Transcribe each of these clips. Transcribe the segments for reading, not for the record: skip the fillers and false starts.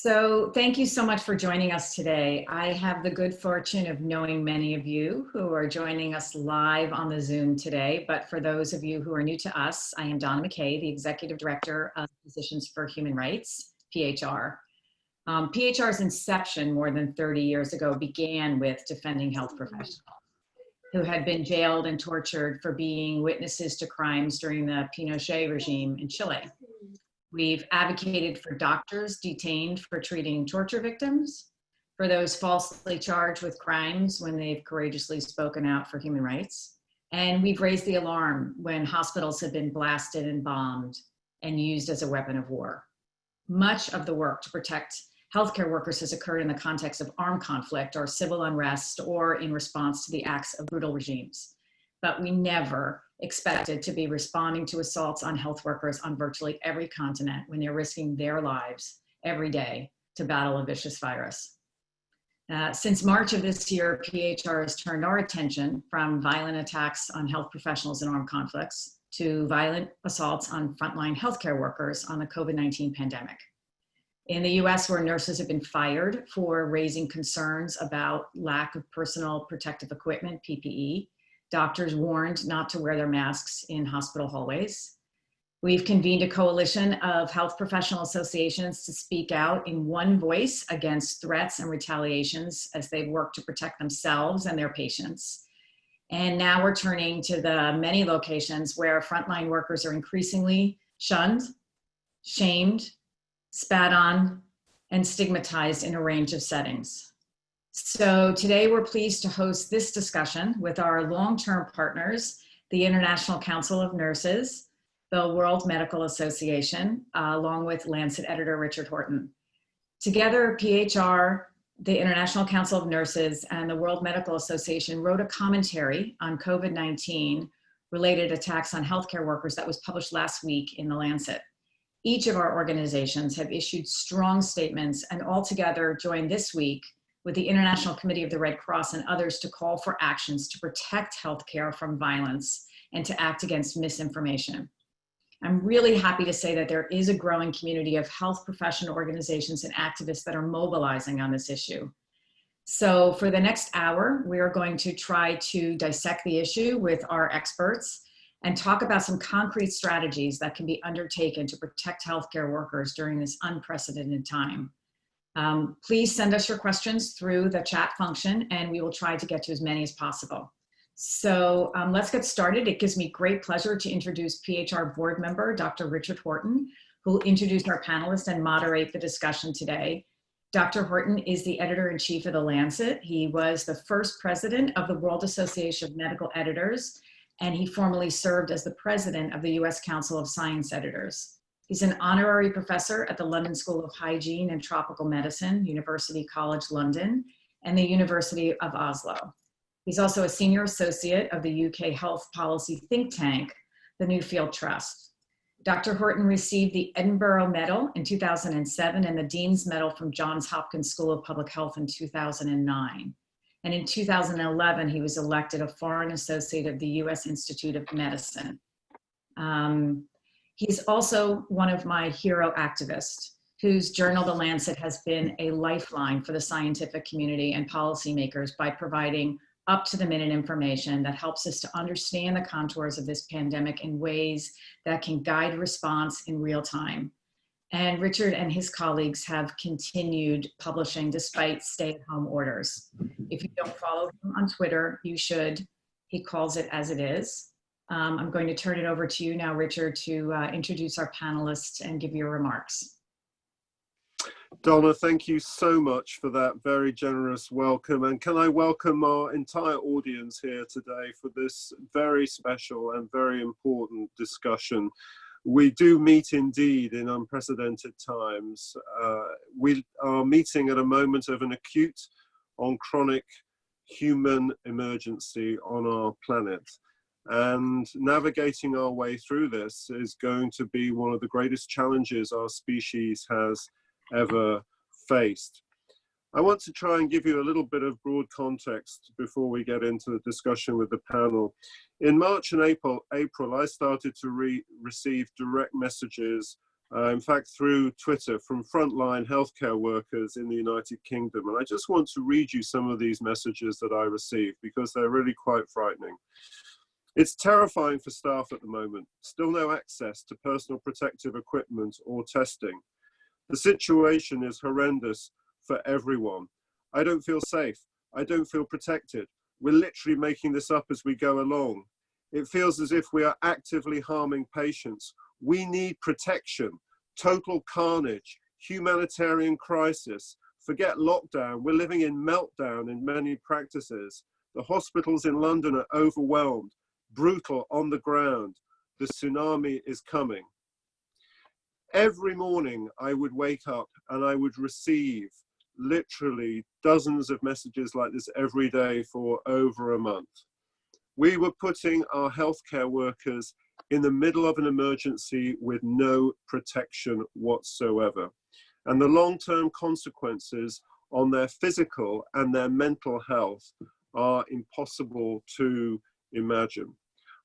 So thank you so much for joining us today. I have the good fortune of knowing many of you who are joining us live on the Zoom today. But for those of you who are new to us, I am Donna McKay, the Executive Director of Physicians for Human Rights, PHR. PHR's inception more than 30 years ago began with defending health professionals who had been jailed and tortured for being witnesses to crimes during the Pinochet regime in Chile. We've advocated for doctors detained for treating torture victims, for those falsely charged with crimes when they've courageously spoken out for human rights. And we've raised the alarm when hospitals have been blasted and bombed and used as a weapon of war. Much of the work to protect healthcare workers has occurred in the context of armed conflict or civil unrest or in response to the acts of brutal regimes. But we never expected to be responding to assaults on health workers on virtually every continent when they're risking their lives every day to battle a vicious virus. Since March of this year, PHR has turned our attention from violent attacks on health professionals in armed conflicts to violent assaults on frontline healthcare workers on the COVID-19 pandemic. In the US, where nurses have been fired for raising concerns about lack of personal protective equipment, PPE, doctors warned not to wear their masks in hospital hallways. We've convened a coalition of health professional associations to speak out in one voice against threats and retaliations as they work to protect themselves and their patients. And now we're turning to the many locations where frontline workers are increasingly shunned, shamed, spat on, and stigmatized in a range of settings. So today we're pleased to host this discussion with our long-term partners, the International Council of Nurses, the World Medical Association, along with Lancet editor Richard Horton. Together, PHR, the International Council of Nurses, and the World Medical Association wrote a commentary on COVID-19 related attacks on healthcare workers that was published last week in The Lancet. Each of our organizations have issued strong statements and altogether joined this week with the International Committee of the Red Cross and others to call for actions to protect healthcare from violence and to act against misinformation. I'm really happy to say that there is a growing community of health professional organizations and activists that are mobilizing on this issue. So for the next hour, we are going to try to dissect the issue with our experts and talk about some concrete strategies that can be undertaken to protect healthcare workers during this unprecedented time. Please send us your questions through the chat function and we will try to get to as many as possible. So let's get started. It gives me great pleasure to introduce PHR Board Member, Dr. Richard Horton, who will introduce our panelists and moderate the discussion today. Dr. Horton is the editor-in-chief of The Lancet. He was the first president of the World Association of Medical Editors, and he formerly served as the president of the US Council of Science Editors. He's an honorary professor at the London School of Hygiene and Tropical Medicine, University College London, and the University of Oslo. He's also a senior associate of the UK health policy think tank, the Newfield Trust. Dr. Horton received the Edinburgh Medal in 2007 and the Dean's Medal from Johns Hopkins School of Public Health in 2009. And in 2011, he was elected a Foreign Associate of the US Institute of Medicine. He's also one of my hero activists, whose journal, The Lancet, has been a lifeline for the scientific community and policymakers by providing up-to-the-minute information that helps us to understand the contours of this pandemic in ways that can guide response in real time. And Richard and his colleagues have continued publishing despite stay-at-home orders. If you don't follow him on Twitter, you should. He calls it as it is. I'm going to turn it over to you now, Richard, to introduce our panelists and give your remarks. Donna, thank you so much for that very generous welcome. And can I welcome our entire audience here today for this very special and very important discussion. We do meet indeed in unprecedented times. We are meeting at a moment of an acute on chronic human emergency on our planet. And navigating our way through this is going to be one of the greatest challenges our species has ever faced. I want to try and give you a little bit of broad context before we get into the discussion with the panel. In March and April I started to receive direct messages in fact through Twitter, from frontline healthcare workers in the United Kingdom. And I just want to read you some of these messages that I received because they're really quite frightening. It's terrifying for staff at the moment. Still no access to personal protective equipment or testing. The situation is horrendous for everyone. I don't feel safe. I don't feel protected. We're literally making this up as we go along. It feels as if we are actively harming patients. We need protection, total carnage, humanitarian crisis. Forget lockdown. We're living in meltdown in many practices. The hospitals in London are overwhelmed, brutal on the ground. The tsunami is coming. Every morning I would wake up and I would receive literally dozens of messages like this every day for over a month. We were putting our healthcare workers in the middle of an emergency with no protection whatsoever. And the long-term consequences on their physical and their mental health are impossible to imagine.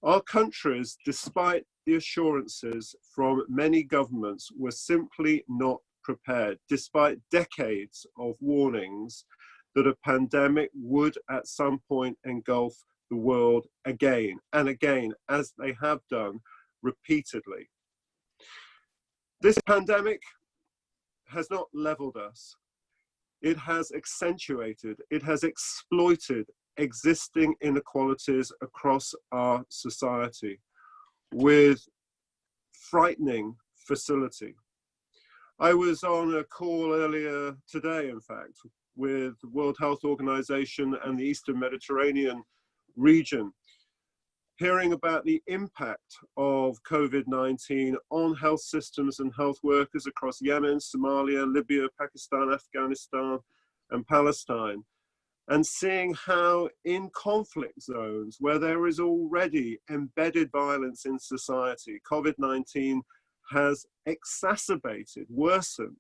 Our countries, despite the assurances from many governments, were simply not prepared, despite decades of warnings that a pandemic would at some point engulf the world again and again, as they have done repeatedly. This pandemic has not leveled us. It has accentuated, it has exploited existing inequalities across our society with frightening facility. I was on a call earlier today, in fact, with the World Health Organization and the Eastern Mediterranean region, hearing about the impact of COVID-19 on health systems and health workers across Yemen, Somalia, Libya, Pakistan, Afghanistan, and Palestine, and seeing how in conflict zones where there is already embedded violence in society, COVID-19 has exacerbated, worsened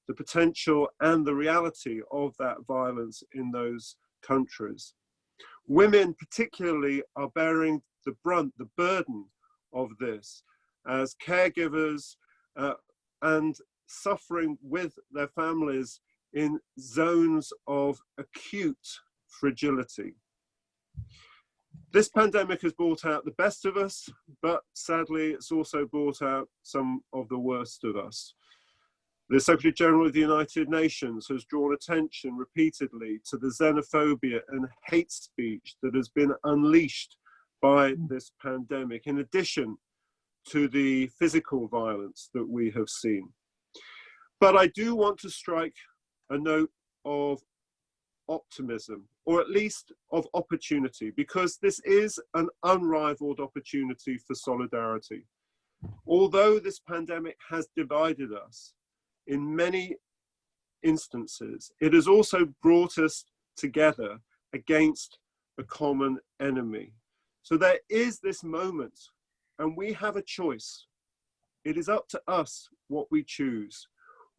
the potential and the reality of that violence in those countries. Women particularly are bearing the brunt, the burden of this as caregivers and suffering with their families in zones of acute fragility. This pandemic has brought out the best of us, but sadly, it's also brought out some of the worst of us. The Secretary General of the United Nations has drawn attention repeatedly to the xenophobia and hate speech that has been unleashed by this pandemic, in addition to the physical violence that we have seen. But I do want to strike a note of optimism, or at least of opportunity, because this is an unrivaled opportunity for solidarity. Although this pandemic has divided us in many instances, it has also brought us together against a common enemy. So there is this moment, and we have a choice. It is up to us what we choose.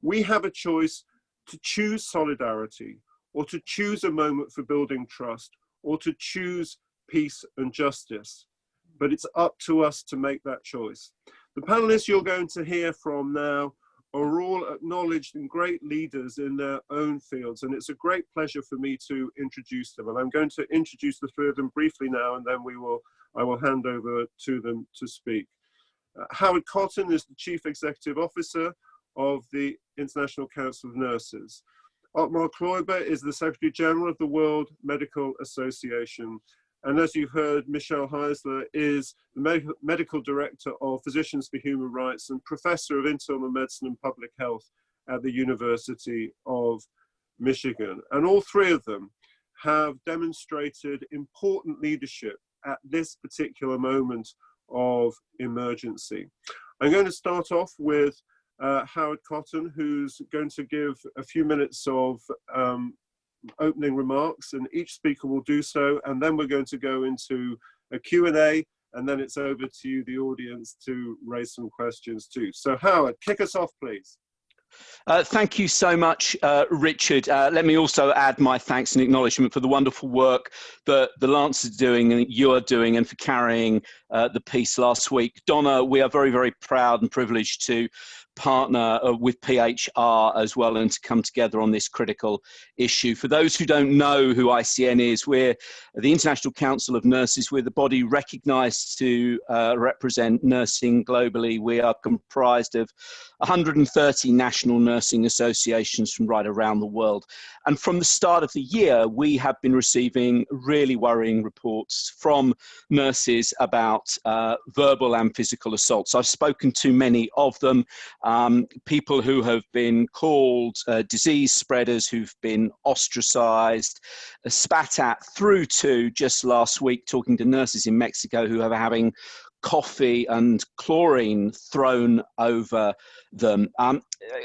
We have a choice to choose solidarity, or to choose a moment for building trust, or to choose peace and justice. But it's up to us to make that choice. The panelists you're going to hear from now are all acknowledged and great leaders in their own fields, and it's a great pleasure for me to introduce them. And I'm going to introduce the three of them briefly now, and then I will hand over to them to speak. Howard Catton is the Chief Executive Officer of the International Council of Nurses. Otmar Kloiber is the Secretary General of the World Medical Association. And as you've heard, Michele Heisler is the Medical Director of Physicians for Human Rights and Professor of Internal Medicine and Public Health at the University of Michigan. And all three of them have demonstrated important leadership at this particular moment of emergency. I'm going to start off with Howard Catton, who's going to give a few minutes of opening remarks, and each speaker will do so, and then we're going to go into a Q&A, and then it's over to you, the audience, to raise some questions too. So Howard, kick us off, please. Thank you so much, Richard. Let me also add my thanks and acknowledgement for the wonderful work that the Lancet is doing and you are doing, and for carrying the piece last week. Donna, we are very, very proud and privileged to partner with PHR as well, and to come together on this critical issue. For those who don't know who ICN is, we're the International Council of Nurses. We're the body recognised to represent nursing globally. We are comprised of 130 national nursing associations from right around the world. And from the start of the year, we have been receiving really worrying reports from nurses about verbal and physical assaults. I've spoken to many of them. People who have been called disease spreaders, who've been ostracized, spat at, through to just last week talking to nurses in Mexico who are having coffee and chlorine thrown over them.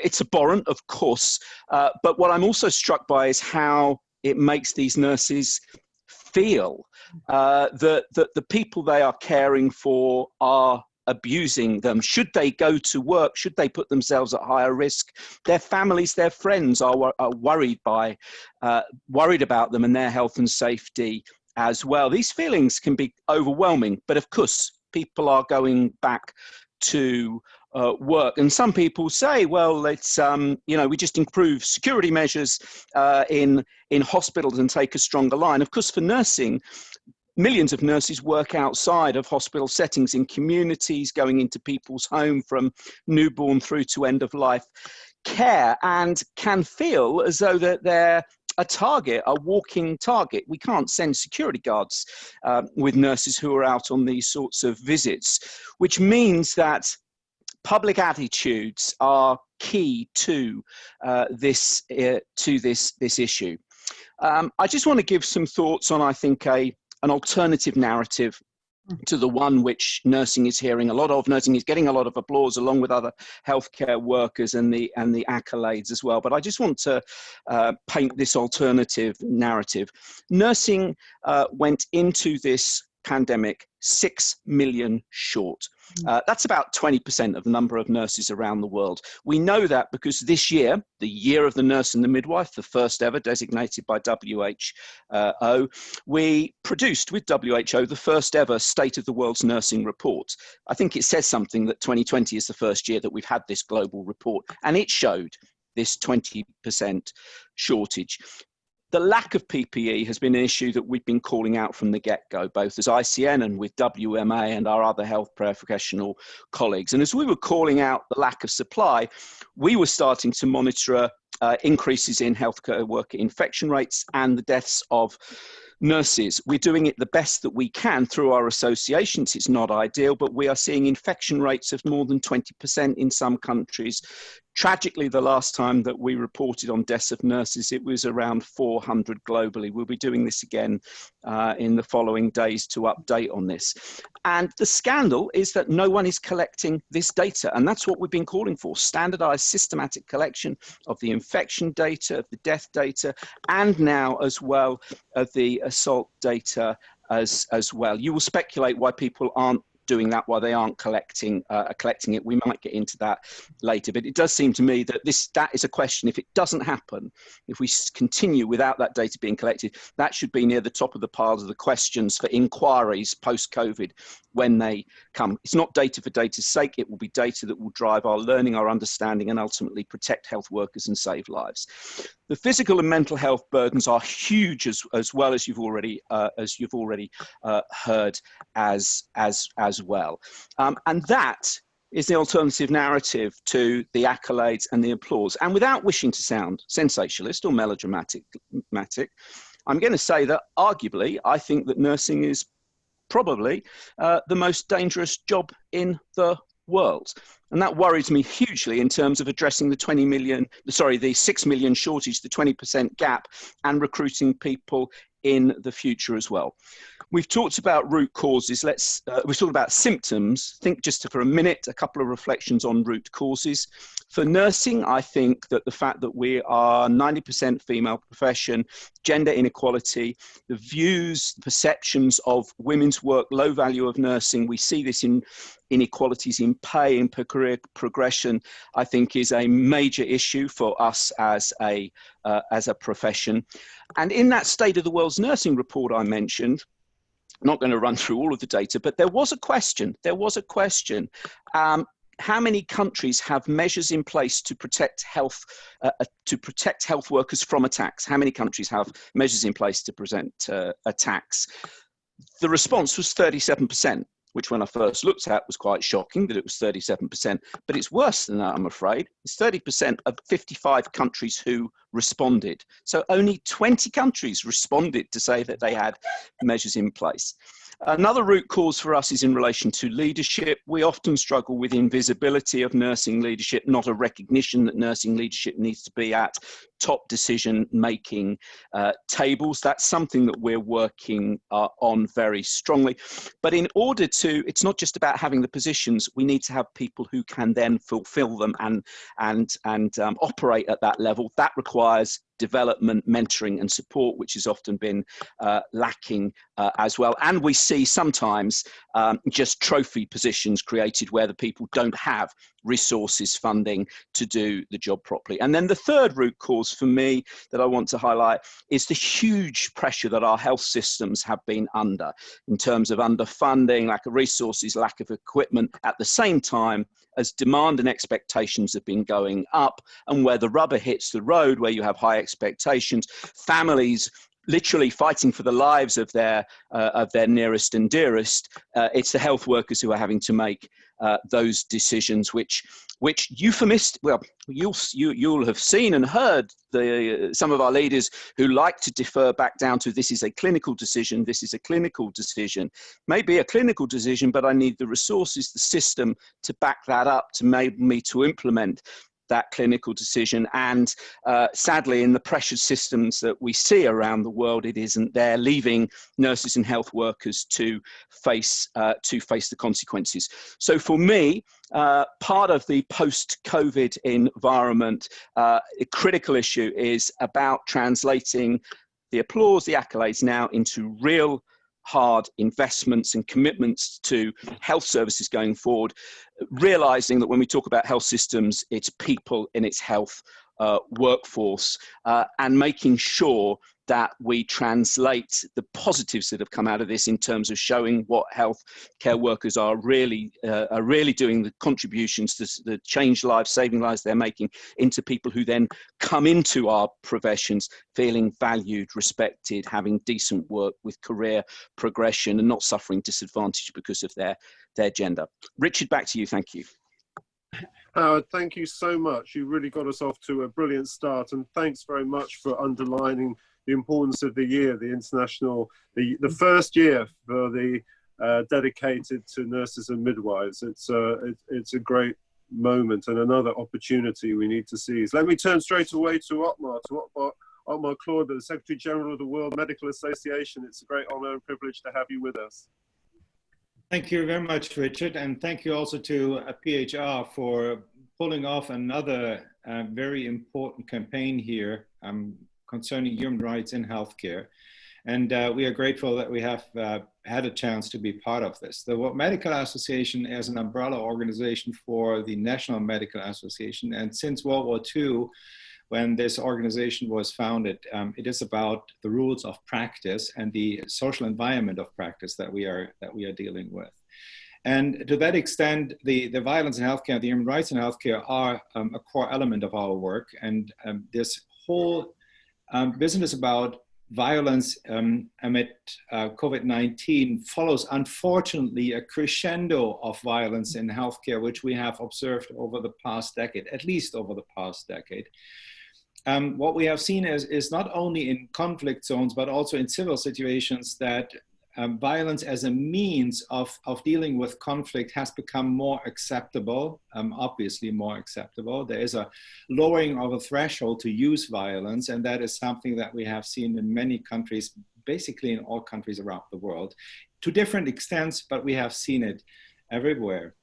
It's abhorrent, of course, but what I'm also struck by is how it makes these nurses feel that the people they are caring for are abusing them. Should they go to work? Should they put themselves at higher risk? Their families, their friends are worried about them and their health and safety as well. These feelings can be overwhelming, but of course, people are going back to work. And some people say, well, it's, we just improve security measures in hospitals and take a stronger line. Of course, for nursing, millions of nurses work outside of hospital settings, in communities, going into people's home from newborn through to end of life care, and can feel as though that they're a target, a walking target. We can't send security guards with nurses who are out on these sorts of visits, which means that public attitudes are key to this issue. I just want to give some thoughts on, I think, an alternative narrative to the one which nursing is hearing a lot of. Nursing is getting a lot of applause along with other healthcare workers and the accolades as well. But I just want to paint this alternative narrative. Nursing went into this pandemic 6 million short. That's about 20% of the number of nurses around the world. We know that because this year, the year of the nurse and the midwife, the first ever designated by WHO, we produced with WHO the first ever State of the World's Nursing report. I think it says something that 2020 is the first year that we've had this global report, and it showed this 20% shortage. The lack of PPE has been an issue that we've been calling out from the get-go, both as ICN and with WMA and our other health professional colleagues. And as we were calling out the lack of supply, we were starting to monitor increases in healthcare worker infection rates and the deaths of nurses. We're doing it the best that we can through our associations. It's not ideal, but we are seeing infection rates of more than 20% in some countries. Tragically, the last time that we reported on deaths of nurses, it was around 400 globally. We'll be doing this again in the following days to update on this. And the scandal is that no one is collecting this data. And that's what we've been calling for: standardized, systematic collection of the infection data, of the death data, and now as well of the assault data as well. You will speculate why people aren't doing that, why they aren't collecting it. We might get into that later, but it does seem to me that that is a question. If it doesn't happen, if we continue without that data being collected, that should be near the top of the pile of the questions for inquiries post-COVID when they come. It's not data for data's sake. It will be data that will drive our learning, our understanding, and ultimately protect health workers and save lives. The physical and mental health burdens are huge, as well as you've already heard as well, and that is the alternative narrative to the accolades and the applause. And without wishing to sound sensationalist or melodramatic, I'm going to say that arguably, I think that nursing is probably the most dangerous job in the world. And that worries me hugely in terms of addressing the 6 million shortage, the 20% gap, and recruiting people in the future as well. We've talked about root causes. We've talked about symptoms. Think just for a minute, a couple of reflections on root causes. For nursing, I think that the fact that we are 90% female profession, gender inequality, the views, the perceptions of women's work, low value of nursing, we see this in inequalities in pay and per career progression, I think is a major issue for us as a profession. And in that State of the World's Nursing report I mentioned, I'm not going to run through all of the data, but there was a question. how many countries have measures in place to protect health workers from attacks? How many countries have measures in place to prevent attacks? The response was 37%, which when I first looked at was quite shocking that it was 37%, but it's worse than that, I'm afraid. It's 30% of 55 countries who responded. So only 20 countries responded to say that they had measures in place. Another root cause for us is in relation to leadership. We often struggle with invisibility of nursing leadership, not a recognition that nursing leadership needs to be at top decision-making tables. That's something that we're working on very strongly. But in order to, it's not just about having the positions, we need to have people who can then fulfill them and operate at that level. That requires development, mentoring and support, which has often been lacking as well. And we see sometimes just trophy positions created where the people don't have resources, funding to do the job properly. And then the third root cause for me that I want to highlight is the huge pressure that our health systems have been under in terms of underfunding, lack of resources, lack of equipment, at the same time as demand and expectations have been going up, and where the rubber hits the road, where you have high expectations, families literally fighting for the lives of their nearest and dearest, it's the health workers who are having to make those decisions, which well, you'll have seen and heard some of our leaders who like to defer back down to this is a clinical decision, this is a clinical decision. Maybe a clinical decision, but I need the resources, the system to back that up, to enable me to implement that clinical decision. And sadly, in the pressure systems that we see around the world, it isn't there, leaving nurses and health workers to face the consequences. So for me, part of the post-COVID environment, a critical issue is about translating the applause, the accolades now into real hard investments and commitments to health services going forward, realizing that when we talk about health systems, it's people in its health workforce, and making sure that we translate the positives that have come out of this in terms of showing what health care workers are really doing, the contributions, the change lives, saving lives they're making, into people who then come into our professions feeling valued, respected, having decent work with career progression and not suffering disadvantage because of their gender. Richard, back to you. Thank you. Howard, thank you so much. You really got us off to a brilliant start, and thanks very much for underlining the importance of the year, the first year for the dedicated to nurses and midwives. It's a great moment and another opportunity we need to seize. Let me turn straight away to Otmar Claude, the Secretary General of the World Medical Association. It's a great honor and privilege to have you with us. Thank you very much, Richard, and thank you also to PHR for pulling off another very important campaign here concerning human rights in healthcare. And we are grateful that we have had a chance to be part of this. The World Medical Association is an umbrella organization for the National Medical Association, and since World War II, when this organization was founded, it is about the rules of practice and the social environment of practice that we are dealing with. And to that extent, the violence in healthcare, the human rights in healthcare are a core element of our work. And this whole business about violence amid COVID-19 follows, unfortunately, a crescendo of violence in healthcare, which we have observed over the past decade, at least over the past decade. What we have seen is not only in conflict zones, but also in civil situations, that violence as a means of dealing with conflict has become more acceptable, obviously more acceptable. There is a lowering of a threshold to use violence, and that is something that we have seen in many countries, basically in all countries around the world, to different extents, but we have seen it everywhere.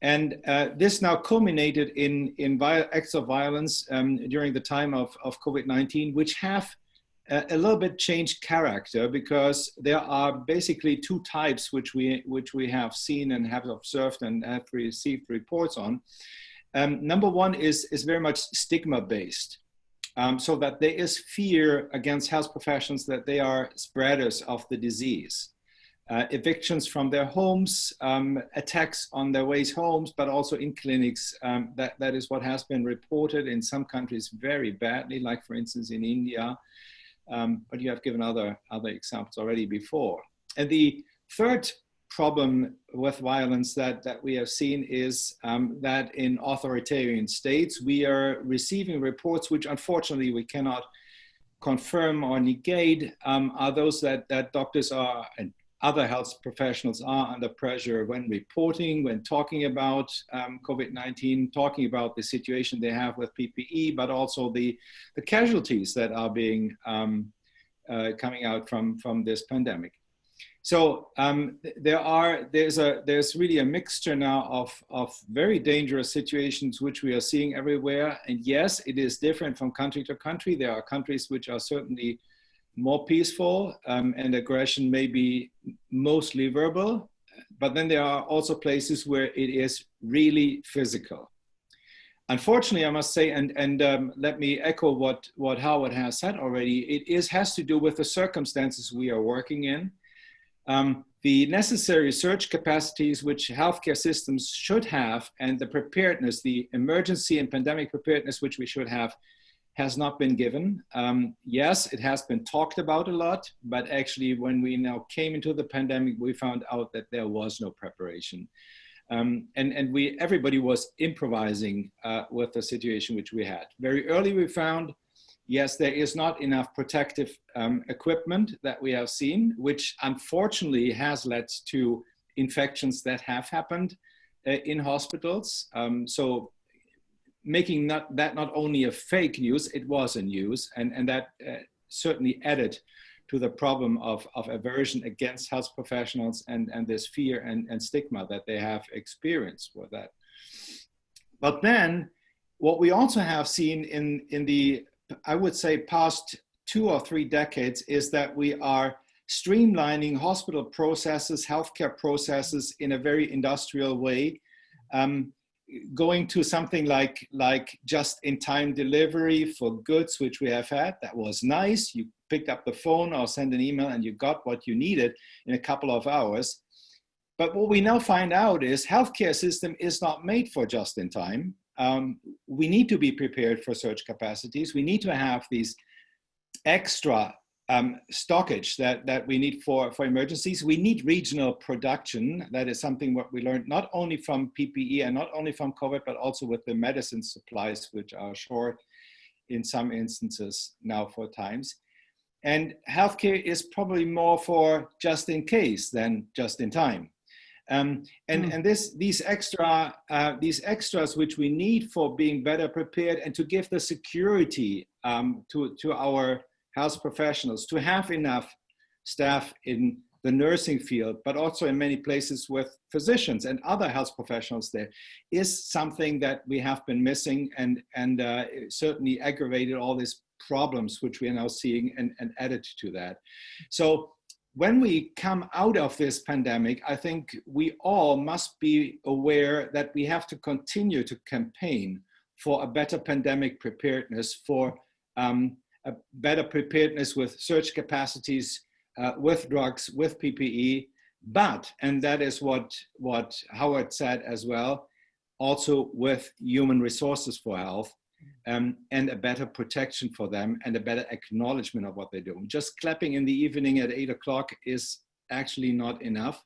And this now culminated in acts of violence during the time of COVID-19, which have a little bit changed character, because there are basically two types which we have seen and have observed and have received reports on. Number one is very much stigma-based, so that there is fear against health professionals that they are spreaders of the disease. evictions from their homes, attacks on their ways homes, but also in clinics. That is what has been reported in some countries very badly, like for instance in India. But you have given other examples already before. And the third problem with violence that we have seen is that in authoritarian states, we are receiving reports which unfortunately we cannot confirm or negate, are those that doctors are and other health professionals are under pressure when reporting, when talking about COVID-19, talking about the situation they have with PPE, but also the casualties that are being coming out from this pandemic. So there's really a mixture now of very dangerous situations which we are seeing everywhere. And yes, it is different from country to country. There are countries which are certainly more peaceful and aggression may be mostly verbal, but then there are also places where it is really physical. Unfortunately, I must say, and let me echo what Howard has said already, has to do with the circumstances we are working in. The necessary research capacities which healthcare systems should have and the preparedness, the emergency and pandemic preparedness which we should have has not been given. Yes, it has been talked about a lot, but actually when we now came into the pandemic, we found out that there was no preparation. And everybody was improvising with the situation which we had. Very early we found, yes, there is not enough protective equipment that we have seen, which unfortunately has led to infections that have happened in hospitals. So making that not only a fake news, it was a news, and that certainly added to the problem of aversion against health professionals and this fear and stigma that they have experienced with that. But then what we also have seen in the, I would say, past 2 or 3 decades is that we are streamlining hospital processes, healthcare processes in a very industrial way, going to something like just-in-time delivery for goods, which we have had. That was nice. You picked up the phone or sent an email and you got what you needed in a couple of hours. But what we now find out is healthcare system is not made for just-in-time. We need to be prepared for surge capacities. We need to have these extra stockage that we need for emergencies. We need regional production. That is something what we learned not only from PPE and not only from COVID, but also with the medicine supplies, which are short in some instances now for times. And healthcare is probably more for just in case than just in time. And these extras which we need for being better prepared and to give the security to our health professionals, to have enough staff in the nursing field, but also in many places with physicians and other health professionals there, is something that we have been missing and certainly aggravated all these problems which we are now seeing and added to that. So when we come out of this pandemic, I think we all must be aware that we have to continue to campaign for a better pandemic preparedness, for a better preparedness with surge capacities, with drugs, with PPE, but, and that is what Howard said as well, also with human resources for health, and a better protection for them and a better acknowledgement of what they're doing. Just clapping in the evening at 8 o'clock is actually not enough.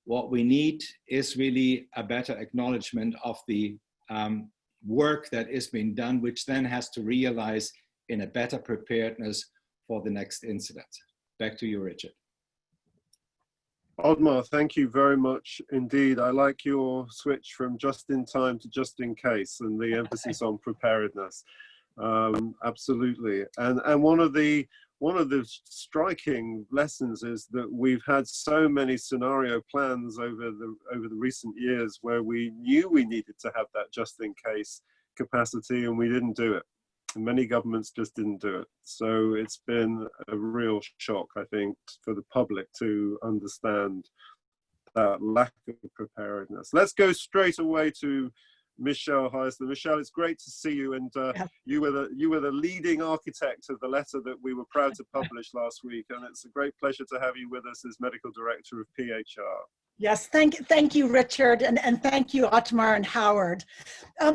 What we need is really a better acknowledgement of the work that is being done, which then has to realize in a better preparedness for the next incident. Back to you, Richard. Oddmar, thank you very much indeed. I like your switch from just in time to just in case and the emphasis on preparedness. Absolutely. And one of the striking lessons is that we've had so many scenario plans over the recent years where we knew we needed to have that just in case capacity and we didn't do it. Many governments just didn't do it. So it's been a real shock, I think, for the public to understand that lack of preparedness. Let's go straight away to Michele Heisler. Michele, it's great to see you, and you were the leading architect of the letter that we were proud to publish last week, and it's a great pleasure to have you with us as Medical Director of PHR. Yes, thank you, Richard, and thank you, Otmar and Howard.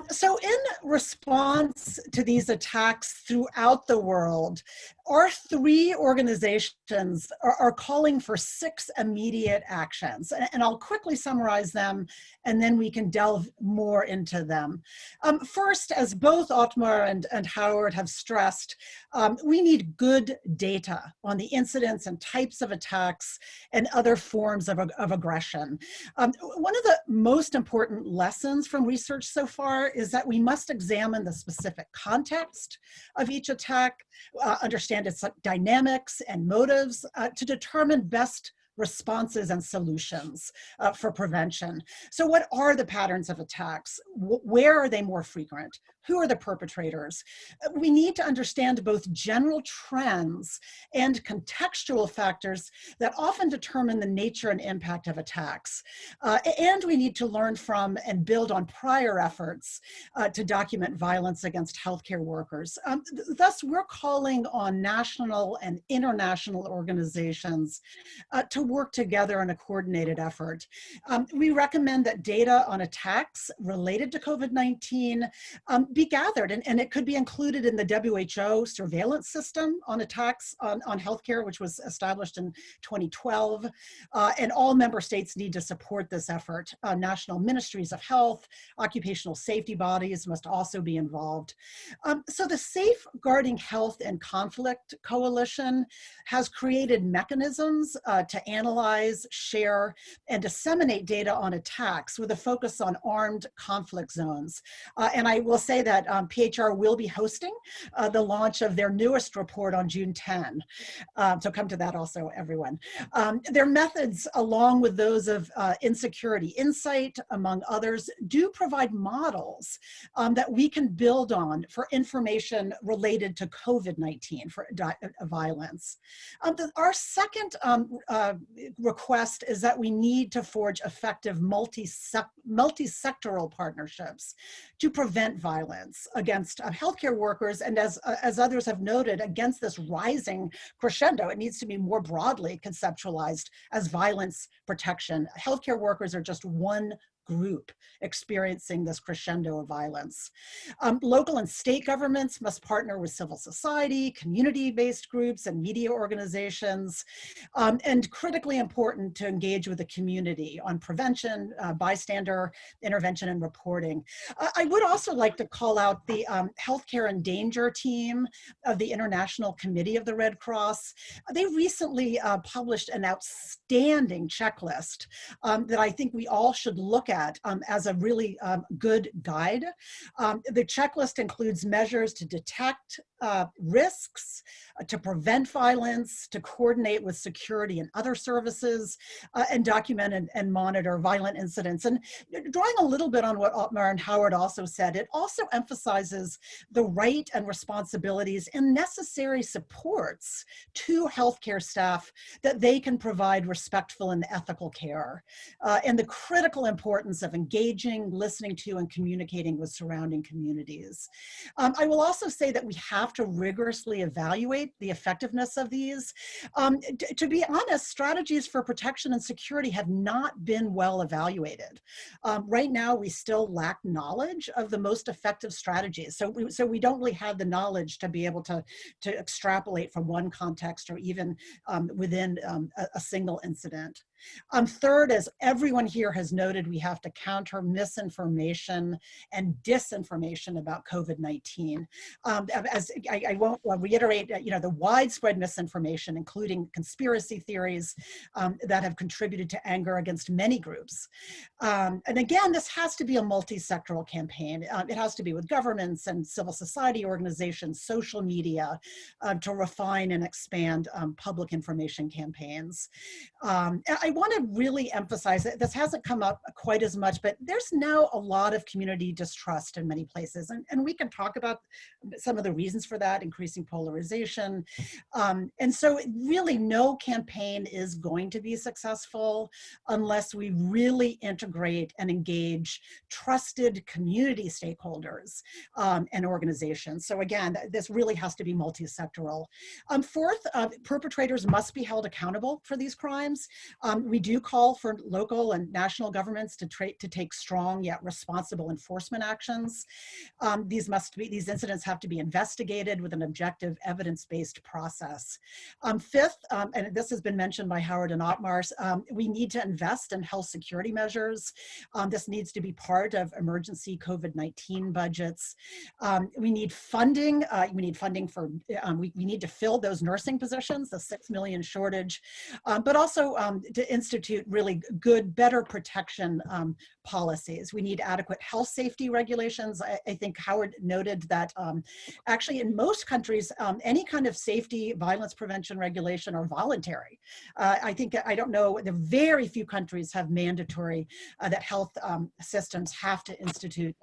So in response to these attacks throughout the world, our three organizations are calling for 6 immediate actions, and I'll quickly summarize them, and then we can delve more into them. First, as both Otmar and Howard have stressed, we need good data on the incidents and types of attacks and other forms of aggression. One of the most important lessons from research so far is that we must examine the specific context of each attack, understand its dynamics and motives to determine best responses and solutions for prevention. So what are the patterns of attacks? Where are they more frequent? Who are the perpetrators? We need to understand both general trends and contextual factors that often determine the nature and impact of attacks. And we need to learn from and build on prior efforts to document violence against healthcare workers. Thus, we're calling on national and international organizations to work together in a coordinated effort. We recommend that data on attacks related to COVID-19 be gathered, and it could be included in the WHO surveillance system on attacks on healthcare, which was established in 2012. And all member states need to support this effort. National ministries of health, occupational safety bodies must also be involved. So the Safeguarding Health and Conflict Coalition has created mechanisms to analyze, share, and disseminate data on attacks with a focus on armed conflict zones. And I will say that PHR will be hosting the launch of their newest report on June 10. So come to that also, everyone. Their methods, along with those of Insecurity Insight, among others, do provide models that we can build on for information related to COVID-19, for violence. Our second request is that we need to forge effective multi-sectoral partnerships to prevent violence against healthcare workers, and as others have noted, against this rising crescendo. It needs to be more broadly conceptualized as violence protection. Healthcare workers are just one group experiencing this crescendo of violence. Local and state governments must partner with civil society, community-based groups, and media organizations, and critically important to engage with the community on prevention, bystander intervention, and reporting. I would also like to call out the Healthcare in Danger team of the International Committee of the Red Cross. They recently published an outstanding checklist that I think we all should look at as a really good guide. The checklist includes measures to detect risks, to prevent violence, to coordinate with security and other services, and document and monitor violent incidents. And drawing a little bit on what Otmar and Howard also said, it also emphasizes the right and responsibilities and necessary supports to healthcare staff that they can provide respectful and ethical care, and the critical importance of engaging, listening to, and communicating with surrounding communities. I will also say that we have to rigorously evaluate the effectiveness of these. To be honest, strategies for protection and security have not been well evaluated. Right now, we still lack knowledge of the most effective strategies. So we don't really have the knowledge to be able to extrapolate from one context or even within a single incident. Third, as everyone here has noted, we have to counter misinformation and disinformation about COVID-19. As I won't reiterate, the widespread misinformation, including conspiracy theories that have contributed to anger against many groups. And again, this has to be a multi-sectoral campaign. It has to be with governments and civil society organizations, social media, to refine and expand public information campaigns. I want to really emphasize that this hasn't come up quite as much, but there's now a lot of community distrust in many places. And we can talk about some of the reasons for that, increasing polarization. And so really no campaign is going to be successful unless we really integrate and engage trusted community stakeholders and organizations. So again, this really has to be multi-sectoral. Fourth, perpetrators must be held accountable for these crimes. We do call for local and national governments to take strong yet responsible enforcement actions. These incidents have to be investigated with an objective, evidence-based process. Fifth, and this has been mentioned by Howard and Otmar, we need to invest in health security measures. This needs to be part of emergency COVID-19 budgets. We need funding. We need funding for, we need to fill those nursing positions, the 6 million shortage, but also to institute really good, better protection policies. We need adequate health safety regulations. I think Howard noted that actually in most countries, any kind of safety, violence prevention regulation are voluntary. I don't know, the very few countries have mandatory that health systems have to institute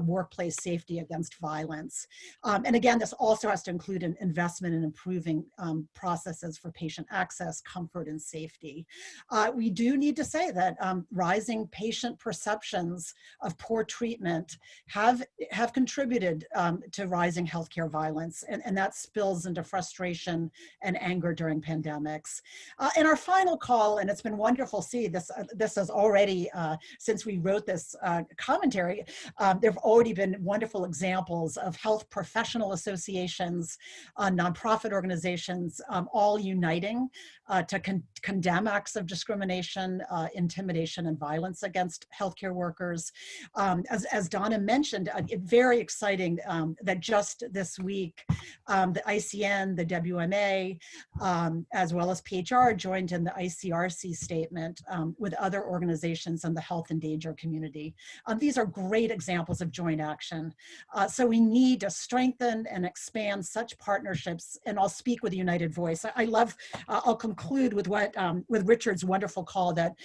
workplace safety against violence. And again, this also has to include an investment in improving processes for patient access, comfort, and safety. We do need to say that rising patient perceptions of poor treatment have contributed to rising healthcare violence, and that spills into frustration and anger during pandemics. And our final call, and it's been wonderful to see this, this has already, since we wrote this commentary, there have already been wonderful examples of health professional associations, nonprofit organizations, all uniting to condemn acts of discrimination, intimidation, and violence against healthcare workers. As Donna mentioned, very exciting that just this week, the ICN, the WMA, as well as PHR joined in the ICRC statement with other organizations in the health and danger community. These are great examples of joint action. So we need to strengthen and expand such partnerships, and I'll speak with a united voice. I love, I'll conclude with what, with Richard's wonderful call that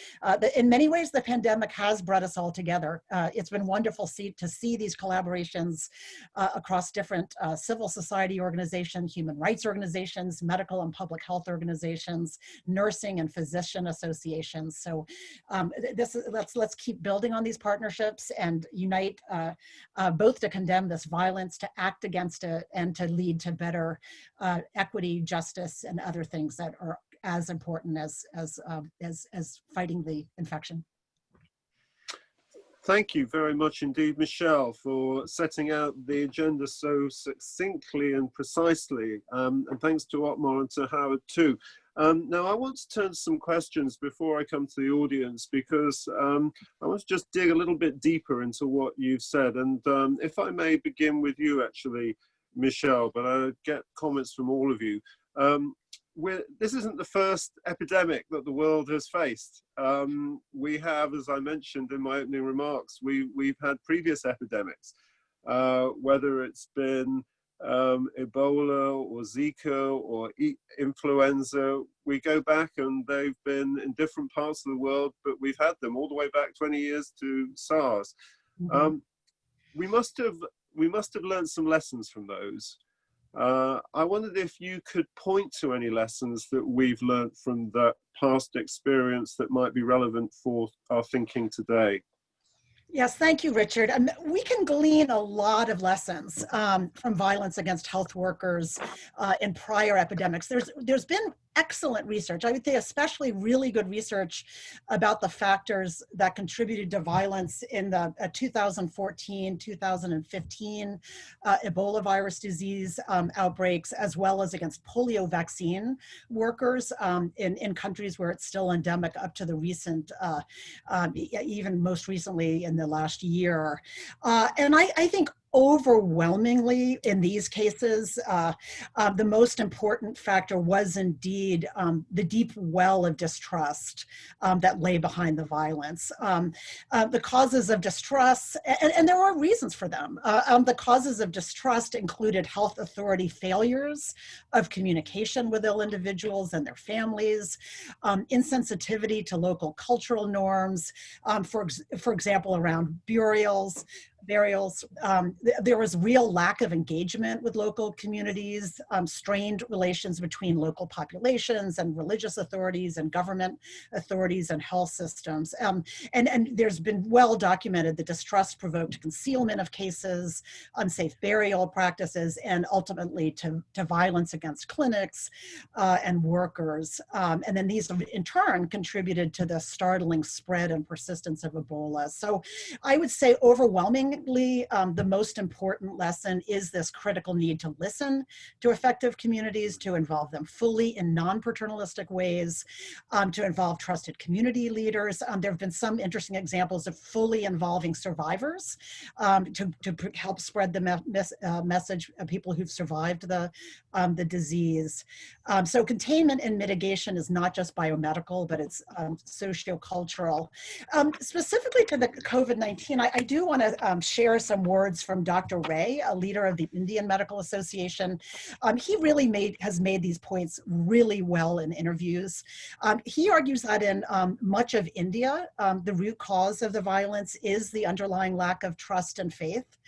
in many ways the pandemic has brought us all together. It's been wonderful to see these collaborations across different civil society organizations, human rights organizations, medical and public health organizations, nursing and physician associations. So let's keep building on these partnerships and unite both to condemn this violence, to act against it, and to lead to better equity, justice, and other things that are as important as fighting the infection. Thank you very much indeed, Michele, for setting out the agenda so succinctly and precisely. And thanks to Otmar and to Howard too. Now I want to turn to some questions before I come to the audience, because I want to just dig a little bit deeper into what you've said. And if I may begin with you actually, Michele, but I get comments from all of you. This isn't the first epidemic that the world has faced. We have, as I mentioned in my opening remarks, we've had previous epidemics, whether it's been Ebola or Zika or influenza. We go back and they've been in different parts of the world, but we've had them all the way back 20 years to SARS. Mm-hmm. We must have learned some lessons from those. I wondered if you could point to any lessons that we've learned from that past experience that might be relevant for our thinking today. Yes, thank you, Richard. We can glean a lot of lessons from violence against health workers in prior epidemics. There's been excellent research, I would say especially really good research about the factors that contributed to violence in the 2014, 2015 Ebola virus disease outbreaks, as well as against polio vaccine workers in countries where it's still endemic up to the recent, even most recently in the last year. And I think overwhelmingly in these cases, the most important factor was indeed the deep well of distrust that lay behind the violence. The causes of distrust, and there are reasons for them. The causes of distrust included health authority failures of communication with ill individuals and their families, insensitivity to local cultural norms, for example, around burials. There was real lack of engagement with local communities, strained relations between local populations and religious authorities and government authorities and health systems. And there's been well documented the distrust provoked concealment of cases, unsafe burial practices, and ultimately to violence against clinics and workers. And then these in turn contributed to the startling spread and persistence of Ebola. So I would say overwhelmingly, the most important lesson is this critical need to listen to affected communities, to involve them fully in non-paternalistic ways, to involve trusted community leaders. There have been some interesting examples of fully involving survivors to help spread the message of people who've survived the disease. So containment and mitigation is not just biomedical, but it's sociocultural. Specifically to the COVID-19, I do want to share some words from Dr. Ray, a leader of the Indian Medical Association. He really has made these points really well in interviews. He argues that in much of India, the root cause of the violence is the underlying lack of trust and faith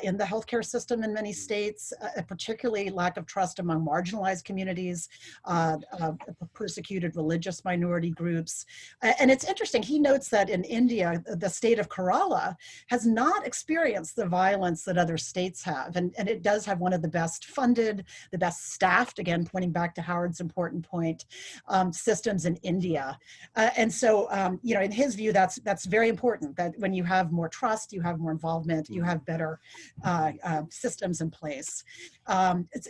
in the healthcare system in many states, particularly lack of trust among marginalized communities, persecuted religious minority groups. And it's interesting, he notes that in India, the state of Kerala has not experienced the violence that other states have. And it does have one of the best funded, the best staffed, again, pointing back to Howard's important point, systems in India. And so, you know, in his view, that's very important, that when you have more trust, you have more involvement, you have better systems in place.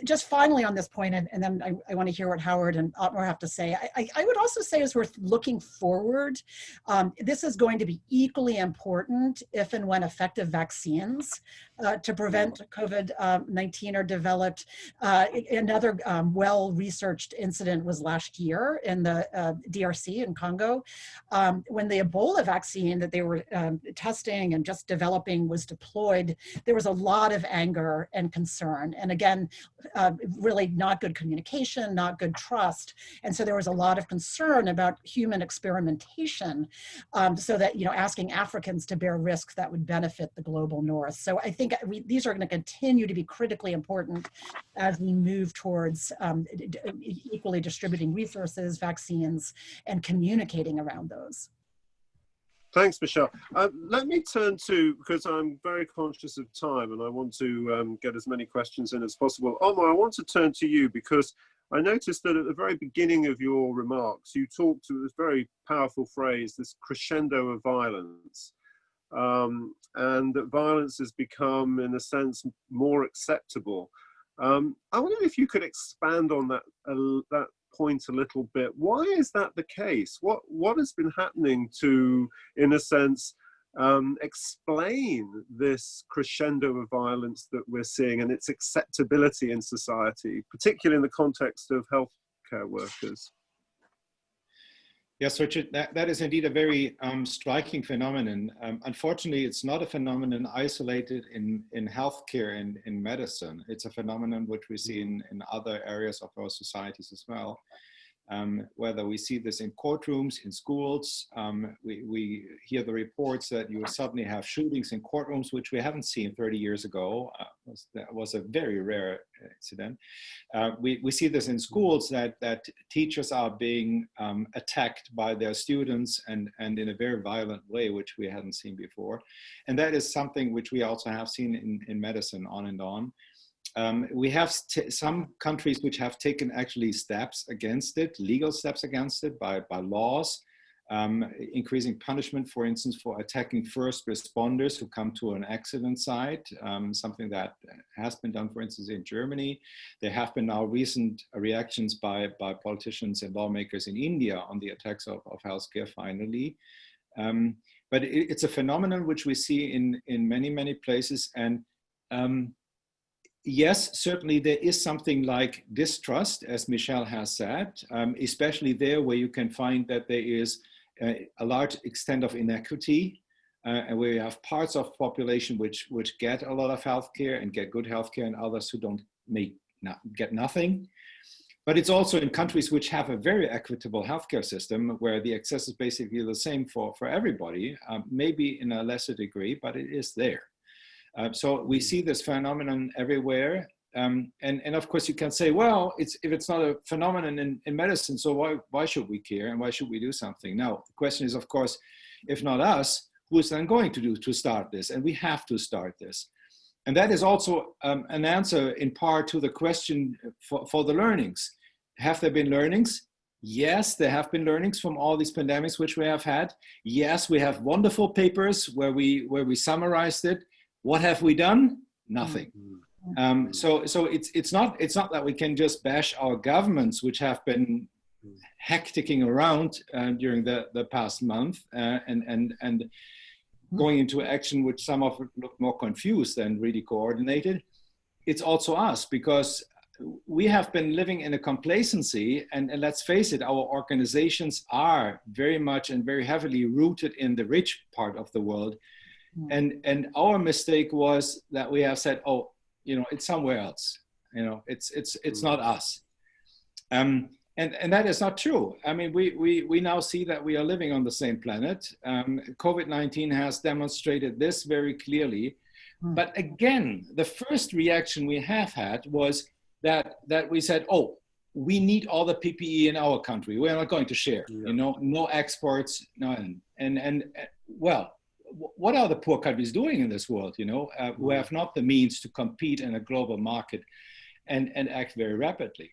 Just finally on this point, and then I want to hear what Howard and Otmar have to say. I would also say, as we're looking forward, this is going to be equally important if and when effective vaccines to prevent COVID-19 are developed. Another well-researched incident was last year in the DRC in Congo, when the Ebola vaccine that they were testing and just developing was deployed. There was a lot of anger and concern. And again, really not good communication, not good trust. And so there was a lot of concern about human experimentation, so that, you know, asking Africans to bear risks that would benefit the global north. So I think these are going to continue to be critically important as we move towards equally distributing resources, vaccines, and communicating around those. Thanks, Michele. Let me turn to, because I'm very conscious of time and I want to get as many questions in as possible. Omar, I want to turn to you because I noticed that at the very beginning of your remarks, you talked to this very powerful phrase, this crescendo of violence, and that violence has become, in a sense, more acceptable. I wonder if you could expand on that point a little bit. Why is that the case? What has been happening to, in a sense, explain this crescendo of violence that we're seeing and its acceptability in society, particularly in the context of healthcare workers? Yes, Richard, that is indeed a very striking phenomenon. Unfortunately, it's not a phenomenon isolated in healthcare and in medicine. It's a phenomenon which we see in other areas of our societies as well. Whether we see this in courtrooms, in schools, we hear the reports that you suddenly have shootings in courtrooms, which we haven't seen 30 years ago. That was a very rare incident. We see this in schools, that teachers are being attacked by their students and in a very violent way, which we hadn't seen before. And that is something which we also have seen in medicine on and on. We have some countries which have taken actually steps against it, legal steps against it by laws, increasing punishment, for instance, for attacking first responders who come to an accident site, something that has been done, for instance, in Germany. There have been now recent reactions by politicians and lawmakers in India on the attacks of healthcare, finally. But it's a phenomenon which we see in many, many places. And Yes, certainly there is something like distrust, as Michele has said, especially there where you can find that there is a large extent of inequity, and where you have parts of population which get a lot of healthcare and get good healthcare, and others who get nothing. But it's also in countries which have a very equitable healthcare system where the access is basically the same for everybody, maybe in a lesser degree, but it is there. So we see this phenomenon everywhere. And of course you can say, well, if it's not a phenomenon in medicine, so why should we care and why should we do something? Now, the question is, of course, if not us, who is then going to start this? And we have to start this. And that is also an answer in part to the question for the learnings. Have there been learnings? Yes, there have been learnings from all these pandemics which we have had. Yes, we have wonderful papers where we summarized it. What have we done? Nothing. So it's not that we can just bash our governments, which have been hecticking around during the past month and going into action, which some of it look more confused than really coordinated. It's also us, because we have been living in a complacency, and let's face it, our organizations are very much and very heavily rooted in the rich part of the world. And our mistake was that we have said, oh, it's somewhere else. It's not us. And that is not true. I mean, we now see that we are living on the same planet. COVID-19 has demonstrated this very clearly. But again, the first reaction we have had was that we said, oh, we need all the PPE in our country. We're not going to share, no exports, no, and well, what are the poor countries doing in this world, who have not the means to compete in a global market and act very rapidly?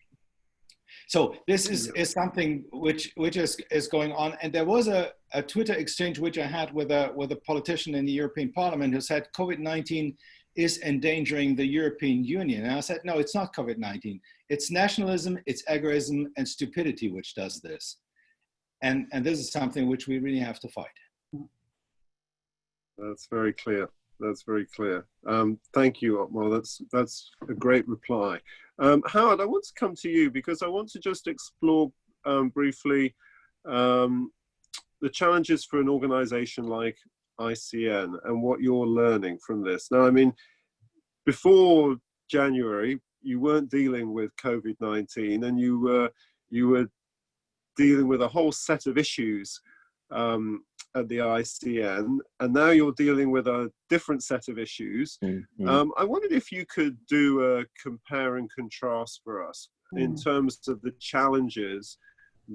So this is something which is going on. And there was a Twitter exchange which I had with a politician in the European Parliament who said COVID-19 is endangering the European Union. And I said, no, it's not COVID-19. It's nationalism, it's egoism, and stupidity which does this. And this is something which we really have to fight. That's very clear. That's very clear. Thank you, Otmar. That's a great reply. Howard, I want to come to you because I want to just explore briefly the challenges for an organization like ICN and what you're learning from this. Now, I mean, before January, you weren't dealing with COVID-19, and you were dealing with a whole set of issues at the ICN, and now you're dealing with a different set of issues. I wondered if you could do a compare and contrast for us in terms of the challenges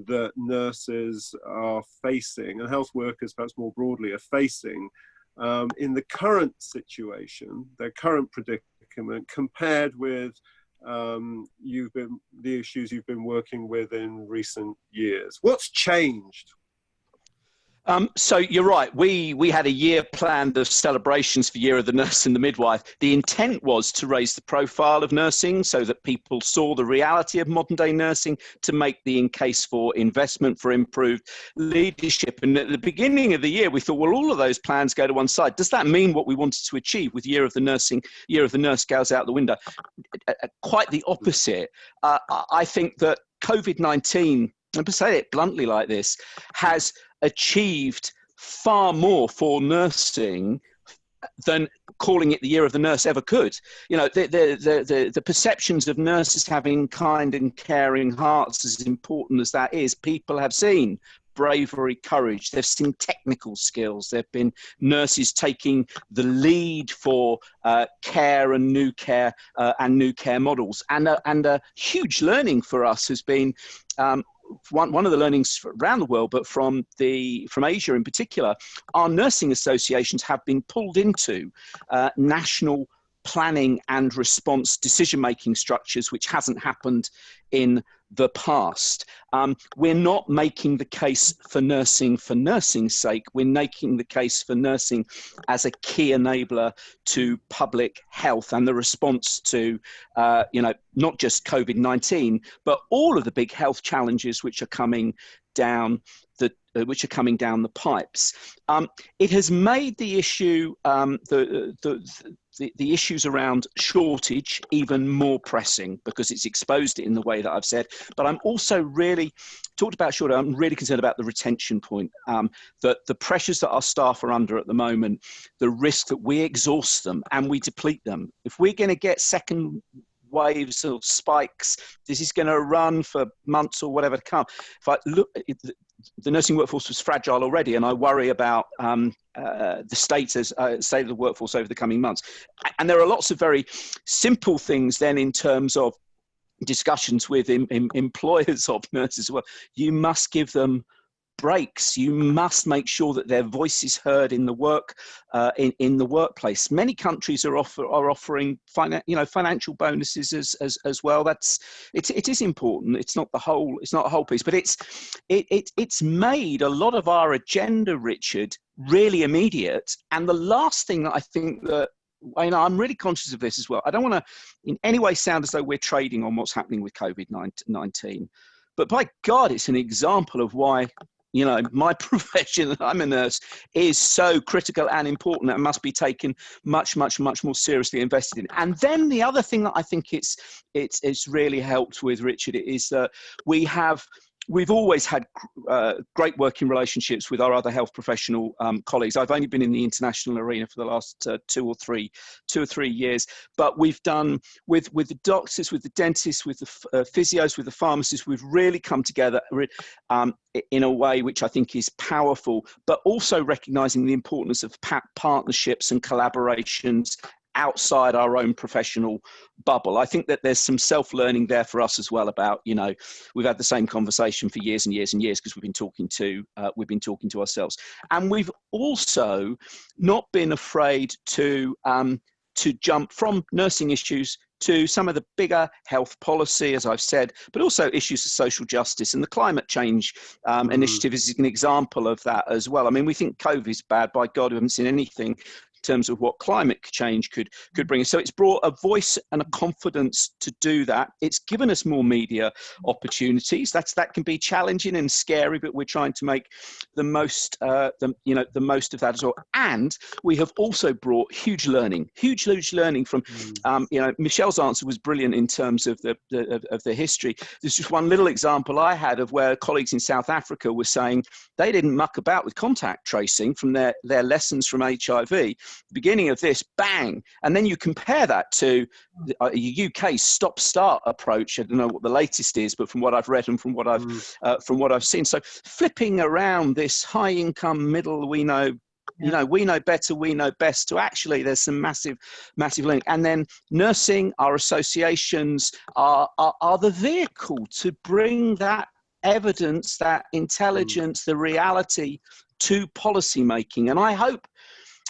that nurses are facing, and health workers perhaps more broadly are facing in the current situation, their current predicament, compared with the issues you've been working with in recent years. What's changed? So you're right. We had a year planned of celebrations for Year of the Nurse and the Midwife. The intent was to raise the profile of nursing so that people saw the reality of modern day nursing, to make the case for investment, for improved leadership. And at the beginning of the year, we thought, well, all of those plans go to one side. Does that mean what we wanted to achieve with Year of the Nursing, Year of the Nurse goes out the window? Quite the opposite. I think that COVID-19, and to say it bluntly like this, has achieved far more for nursing than calling it the Year of the Nurse ever could. The perceptions of nurses having kind and caring hearts, as important as that is, people have seen bravery, courage. They've seen technical skills. There have been nurses taking the lead for care and new care models. And a huge learning for us has been one of the learnings around the world, but from Asia in particular, our nursing associations have been pulled into national planning and response decision-making structures, which hasn't happened in the past. We're not making the case for nursing's sake. We're making the case for nursing as a key enabler to public health and the response to, not just COVID-19, but all of the big health challenges which are coming down the pipes. It has made the issue, the issues around shortage even more pressing because it's exposed it in the way that I've said. But I'm also really talked about shortage. I'm really concerned about the retention point, that the pressures that our staff are under at the moment, the risk that we exhaust them and we deplete them. If we're going to get second waves or spikes, this is going to run for months or whatever to come. If I look, the nursing workforce was fragile already, and I worry about the state of the workforce over the coming months. And there are lots of very simple things then in terms of discussions with employers of nurses as well. You must give them breaks. You must make sure that their voice is heard in the in the workplace. Many countries are offering financial bonuses as well. It is important. It's not the whole piece, but it's made a lot of our agenda, Richard, really immediate. And the last thing that I think that, I'm really conscious of this as well. I don't want to in any way sound as though we're trading on what's happening with COVID-19, but by God, it's an example of why my profession, I'm a nurse, is so critical and important and must be taken much more seriously invested in. And then the other thing that I think it's really helped with, Richard, is that we've always had great working relationships with our other health professional colleagues. I've only been in the international arena for the last 2 or 3 years, but we've done with the doctors, with the dentists, with the physios, with the pharmacists. We've really come together in a way which I think is powerful, but also recognizing the importance of partnerships and collaborations outside our own professional bubble. I think that there's some self-learning there for us as well about, we've had the same conversation for years and years and years because we've been talking to ourselves. And we've also not been afraid to jump from nursing issues to some of the bigger health policy, as I've said, but also issues of social justice. And the climate change initiative is an example of that as well. I mean, we think COVID is bad. By God, we haven't seen anything in terms of what climate change could bring us. So it's brought a voice and a confidence to do that. It's given us more media opportunities. That can be challenging and scary, but we're trying to make the most the most of that as well. And we have also brought huge learning from Michelle's answer was brilliant in terms of the history. There's just one little example I had of where colleagues in South Africa were saying they didn't muck about with contact tracing from their lessons from HIV. Beginning of this, bang, and then you compare that to the UK's stop-start approach. I don't know what the latest is, but from what I've read and from what I've seen, so flipping around this high-income middle, we know better, we know best, to actually there's some massive link. And then nursing, our associations are the vehicle to bring that evidence, that intelligence, the reality to policy making. And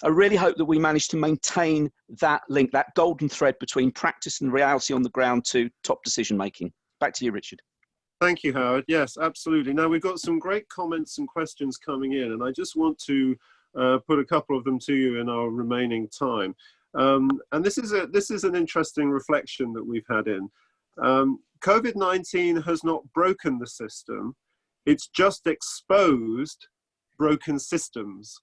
I really hope that we manage to maintain that link, that golden thread between practice and reality on the ground to top decision making. Back to you, Richard. Thank you, Howard. Yes, absolutely. Now we've got some great comments and questions coming in, and I just want to put a couple of them to you in our remaining time. And this is an interesting reflection that we've had in. COVID-19 has not broken the system; it's just exposed broken systems.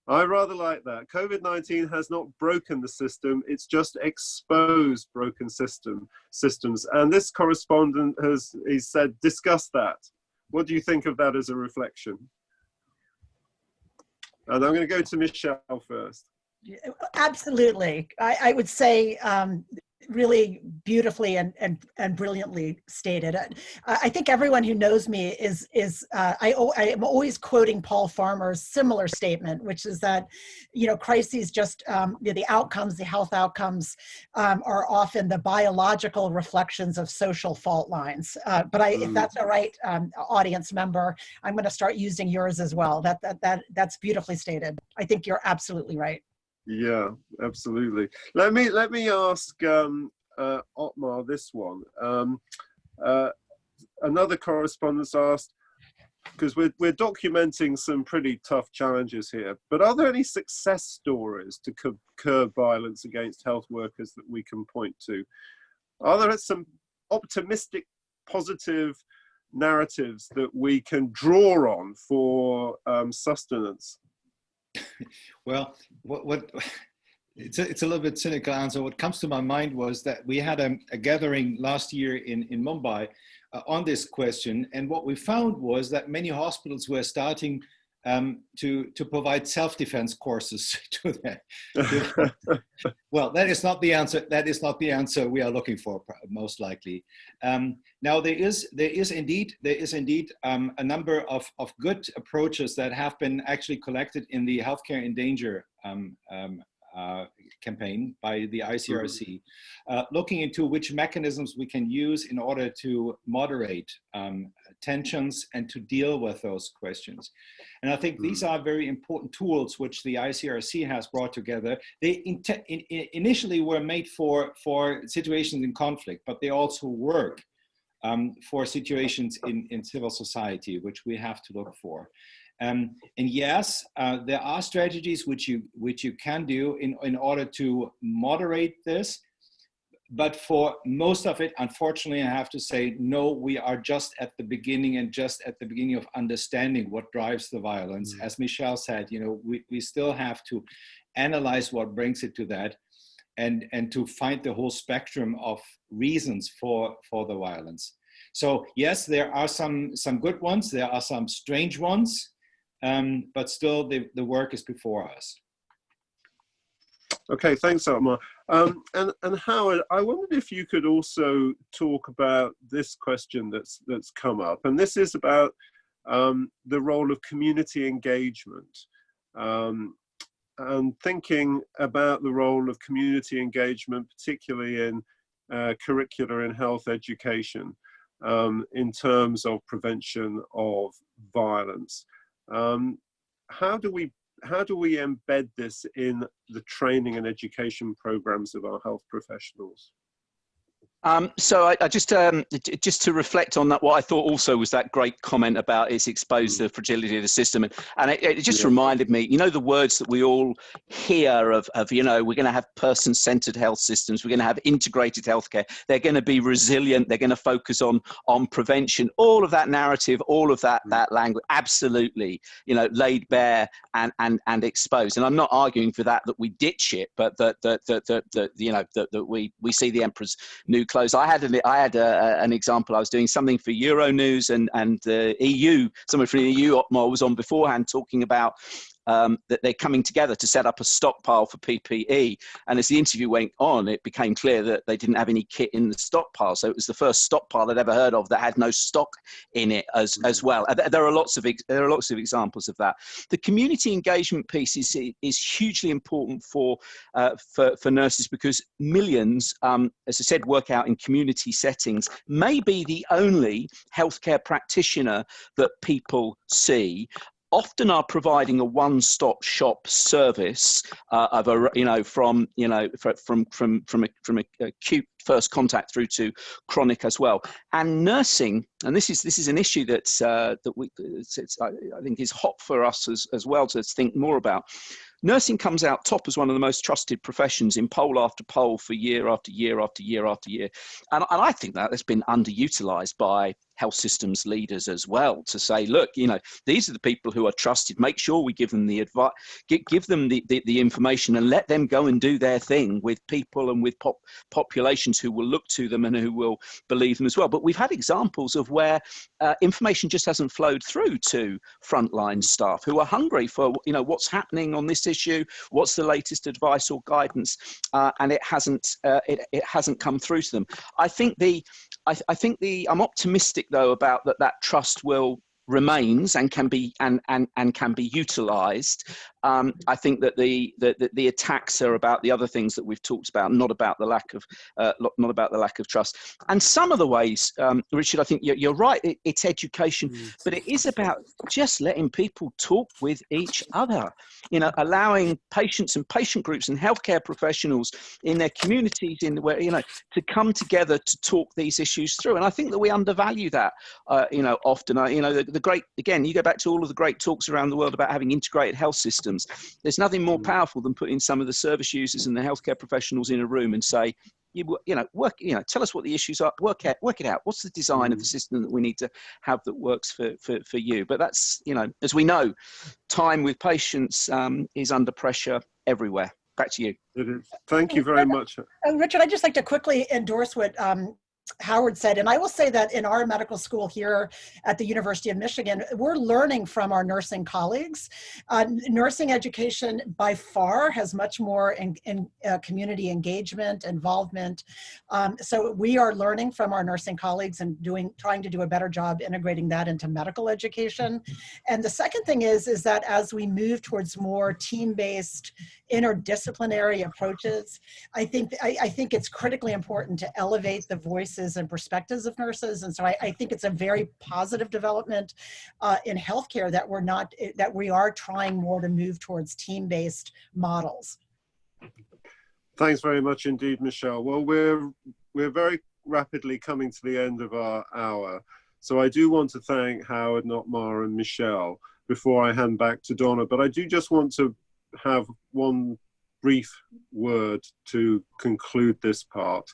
I rather like that. COVID-19 has not broken the system, it's just exposed broken systems. And this correspondent he said, discuss that. What do you think of that as a reflection? And I'm going to go to Michele first. Absolutely. I would say really beautifully and brilliantly stated. I think everyone who knows me I am always quoting Paul Farmer's similar statement, which is that, crises just, the outcomes, the health outcomes are often the biological reflections of social fault lines. But if that's all right, audience member, I'm going to start using yours as well. That's beautifully stated. I think you're absolutely right. Yeah, absolutely. Let me ask Otmar this one. Another correspondent asked, because we're documenting some pretty tough challenges here, but are there any success stories to curb violence against health workers that we can point to? Are there some optimistic, positive narratives that we can draw on for sustenance? Well, what It's a little bit cynical answer. What comes to my mind was that we had a gathering last year in Mumbai on this question. And what we found was that many hospitals were starting to provide self-defense courses to them. Well, that is not the answer. That is not the answer we are looking for, most likely. Now, there is indeed a number of good approaches that have been actually collected in the Healthcare in Danger campaign by the ICRC, looking into which mechanisms we can use in order to moderate tensions and to deal with those questions. And I think these are very important tools which the ICRC has brought together. They initially were made for situations in conflict, but they also work for situations in civil society, which we have to look for. And yes, there are strategies which you can do in order to moderate this, but for most of it, unfortunately, I have to say, no, we are just at the beginning of understanding what drives the violence. As Michele said, we still have to analyze what brings it to that, and to find the whole spectrum of reasons for the violence. So yes, there are some good ones, there are some strange ones. But still, the work is before us. Okay, thanks, Otmar. And Howard, I wondered if you could also talk about this question that's come up, and this is about the role of community engagement, and thinking about the role of community engagement, particularly in curricular and health education, in terms of prevention of violence. How do we embed this in the training and education programs of our health professionals? So I just to reflect on that, what I thought also was that great comment about it's exposed the fragility of the system, and it just reminded me, the words that we all hear of we're going to have person-centered health systems, we're going to have integrated healthcare, they're going to be resilient, they're going to focus on prevention, all of that narrative, all of that language, absolutely, laid bare and exposed. And I'm not arguing for that we ditch it, but that we see the emperor's new clothes. I had an example. I was doing something for Euronews and the EU. Someone from the EU, Otmar, was on beforehand talking about that they're coming together to set up a stockpile for PPE. And as the interview went on, it became clear that they didn't have any kit in the stockpile. So it was the first stockpile I'd ever heard of that had no stock in it as well. There are lots of examples of that. The community engagement piece is hugely important for nurses, because millions, as I said, work out in community settings. Maybe the only healthcare practitioner that people see often are providing a one-stop shop service of from acute first contact through to chronic as well. And nursing, and this is an issue I think is hot for us as well to think more about. Nursing comes out top as one of the most trusted professions in poll after poll for year after year after year after year. And I think that has been underutilized by health systems leaders as well, to say, look, these are the people who are trusted. Make sure we give them the advice, give them the information, and let them go and do their thing with people and with populations who will look to them and who will believe them as well. But we've had examples of where information just hasn't flowed through to frontline staff who are hungry for, what's happening on this issue, what's the latest advice or guidance, and it hasn't come through to them. I'm optimistic though about that trust remains and can be utilized. I think that the attacks are about the other things that we've talked about, not about the lack of trust. And some of the ways, Richard, I think you're right. It's education, but it is about just letting people talk with each other. Allowing patients and patient groups and healthcare professionals in their communities, to come together to talk these issues through. And I think that we undervalue that. Often. The great, again, you go back to all of the great talks around the world about having integrated health systems. There's nothing more powerful than putting some of the service users and the healthcare professionals in a room and say, tell us what the issues are, work it out. What's the design of the system that we need to have that works for you? But that's, as we know, time with patients is under pressure everywhere. Back to you. It is. Thank you very much. Richard, I'd just like to quickly endorse what Howard said, and I will say that in our medical school here at the University of Michigan, we're learning from our nursing colleagues. Nursing education by far has much more in community engagement, involvement. So we are learning from our nursing colleagues and trying to do a better job integrating that into medical education. And the second thing is that as we move towards more team-based, interdisciplinary approaches, I think it's critically important to elevate the voices and perspectives of nurses. And so I think it's a very positive development in healthcare that we are trying more to move towards team-based models. Thanks very much indeed, Michelle. Well, we're very rapidly coming to the end of our hour. So I do want to thank Howard, Otmar, and Michelle before I hand back to Donna, but I do just want to have one brief word to conclude this part.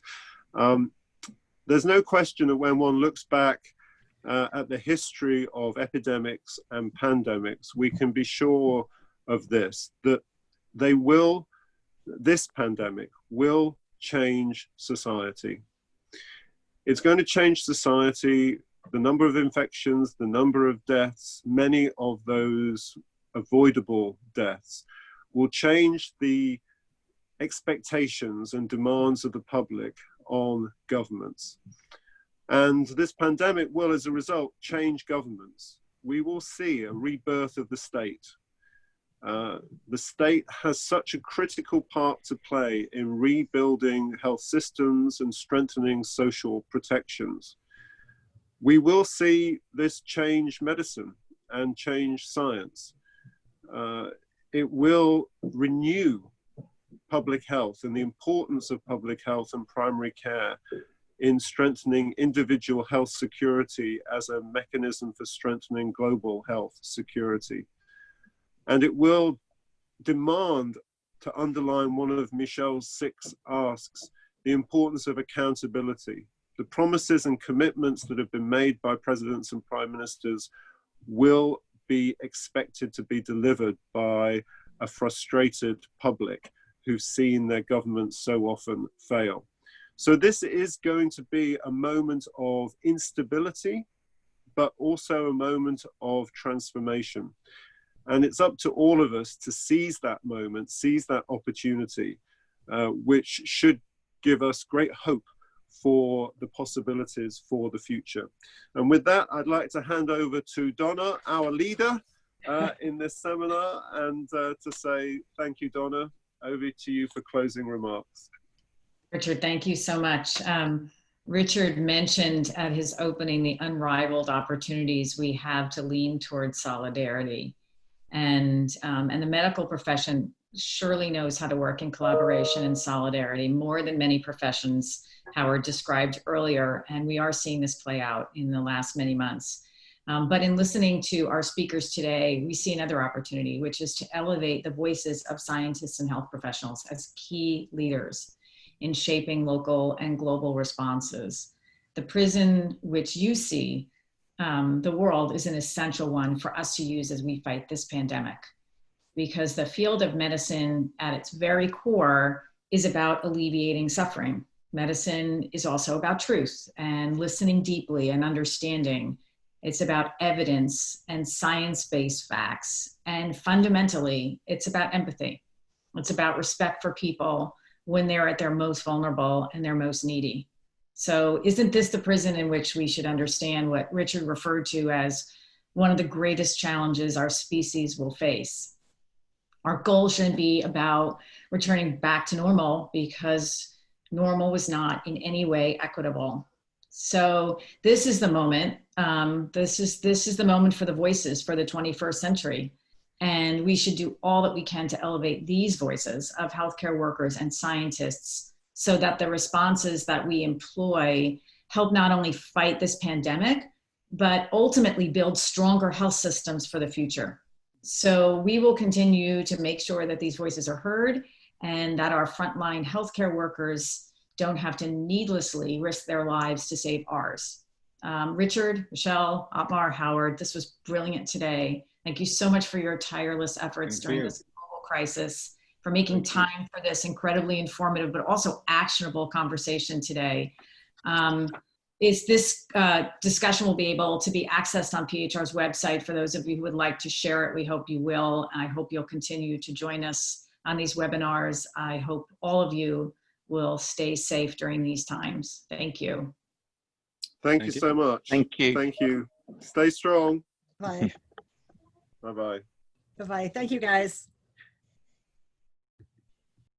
There's no question that when one looks back at the history of epidemics and pandemics, we can be sure of this, that this pandemic will change society. It's going to change society, the number of infections, the number of deaths, many of those avoidable deaths will change the expectations and demands of the public on governments. And this pandemic will, as a result, change governments. We will see a rebirth of the state. The state has such a critical part to play in rebuilding health systems and strengthening social protections. We will see this change medicine and change science. It will renew public health and the importance of public health and primary care in strengthening individual health security as a mechanism for strengthening global health security. And it will demand, to underline one of Michelle's 6 asks, the importance of accountability. The promises and commitments that have been made by presidents and prime ministers will be expected to be delivered by a frustrated public who've seen their governments so often fail. So this is going to be a moment of instability, but also a moment of transformation. And it's up to all of us to seize that moment, seize that opportunity, which should give us great hope for the possibilities for the future. And with that, I'd like to hand over to Donna, our leader in this seminar, and to say thank you, Donna. Over to you for closing remarks. Richard, thank you so much. Richard mentioned at his opening the unrivaled opportunities we have to lean towards solidarity. And the medical profession surely knows how to work in collaboration and solidarity more than many professions Howard described earlier. And we are seeing this play out in the last many months. But in listening to our speakers today, we see another opportunity, which is to elevate the voices of scientists and health professionals as key leaders in shaping local and global responses. The prison which you see, the world, is an essential one for us to use as we fight this pandemic, because the field of medicine at its very core is about alleviating suffering. Medicine is also about truth and listening deeply and understanding. It's about evidence and science-based facts. And fundamentally, it's about empathy. It's about respect for people when they're at their most vulnerable and their most needy. So isn't this the prison in which we should understand what Richard referred to as one of the greatest challenges our species will face? Our goal shouldn't be about returning back to normal, because normal was not in any way equitable. So this is the moment. This is the moment for the voices for the 21st century. And we should do all that we can to elevate these voices of healthcare workers and scientists so that the responses that we employ help not only fight this pandemic, but ultimately build stronger health systems for the future. So we will continue to make sure that these voices are heard and that our frontline healthcare workers don't have to needlessly risk their lives to save ours. Richard, Michelle, Otmar, Howard, this was brilliant today. Thank you so much for your tireless efforts during this global crisis, for making time for this incredibly informative but also actionable conversation today. This discussion will be able to be accessed on PHR's website. For those of you who would like to share it, we hope you will. I hope you'll continue to join us on these webinars. I hope all of you will stay safe during these times. Thank you. Thank you so much. Thank you. Thank you. Stay strong. Bye. Bye-bye. Bye-bye. Thank you, guys.